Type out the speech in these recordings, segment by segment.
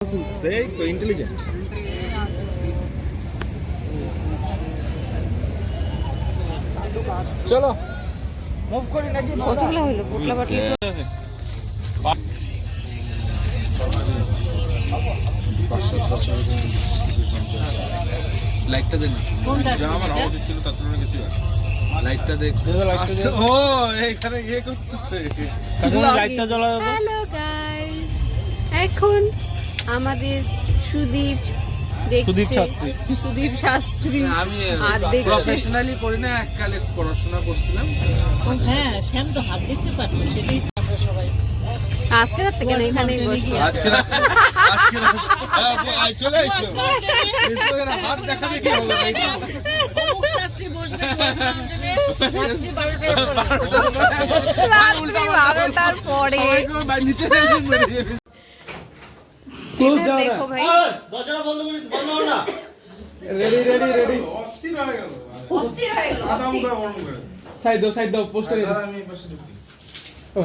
সেই তো ইন্টেলিজেন্ট। চলো মুভ করি নাকি? কতগুলো হলো পোটলা বাটলি? লাইটটা দেন না। আমার অবধি ছিল তার তুলনায় কিছু আছে। লাইটটা দেখ। ও এইখানে ইয়ে করতেছে। লাইটটা জ্বালা দাও। হ্যালো গাইস, এখন আমাদের সুদীপ শাস্ত্রী আমি আর দেখছি প্রফেশনালি করি না, এককালে পড়াশোনা করছিলাম। হ্যাঁ, শ্যাম তো হাত দেখতে পারতো, সেটাই আমরা সবাই আজকে রাত থেকে এখানে আজকে রাতে চলে আইছো। এরা হাত দেখা দেখি হবে না। অমুক শাস্ত্রী বসবে রাত্রি 12টার পরে। 12টার পরে নিচে মেরে যাবে। দেখো ভাই, দরজাটা বন্ধ করো না। রেডি অস্থির হয়ে গেল। আধা ঘন্টা বন্ধ করে সাইড দাও পোস্টার আমি বসে ঢুকি।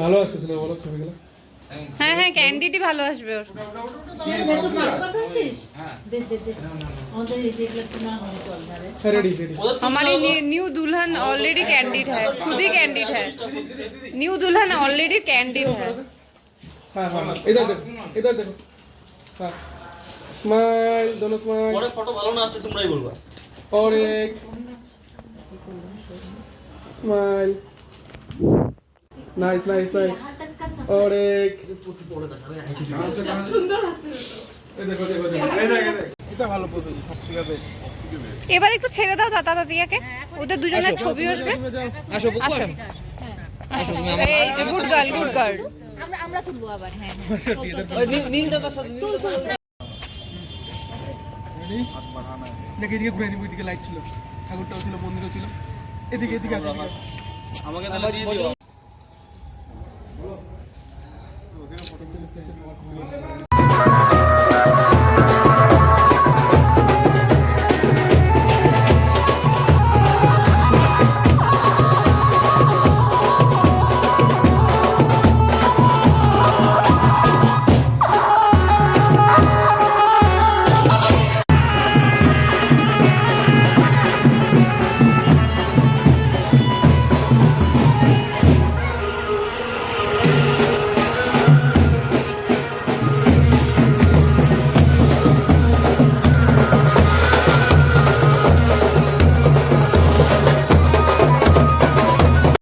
ভালো আছে ছিল বলো ছবিগুলো হ্যাঁ হ্যাঁ ক্যান্ডিডি ভালো আসবে ওর। শ্যাম, তুই পাস আছিস? হ্যাঁ। দে। আমাদের এই দেখলে তো না হয় চল ধারে। রেডি हमारी न्यू दुल्हन ऑलरेडी कैंडिड है, खुद ही कैंडिड है। न्यू दुल्हन ऑलरेडी कैंडिड है। हाँ इधर देखो हाँ स्माइल दोनों स्माइल পরে ফটো ভালো না আসলে তোমরাই বলবা। और एक स्माइल नाइस और एक পরে দেখা রে। ये देखो এটা ভালো পোজ আছে সব থেকে বেস্ট এবার একটু ছেড়ে দাও দাদা দাদিয়াকে, ওদের দুজনের ছবি আসবে। আসো বুকু আসো এই যে গুড গার্ল। আমরা তুলবো আবার। হ্যাঁ নীল দাদার সাথে দেখে এদিকে ঘুরে নিবি, এদিকে লাইট ছিল, ঠাকুরটাও ছিল, মন্দিরও ছিল, এদিকে আসো আমাকে তাহলে দিয়ে দিও।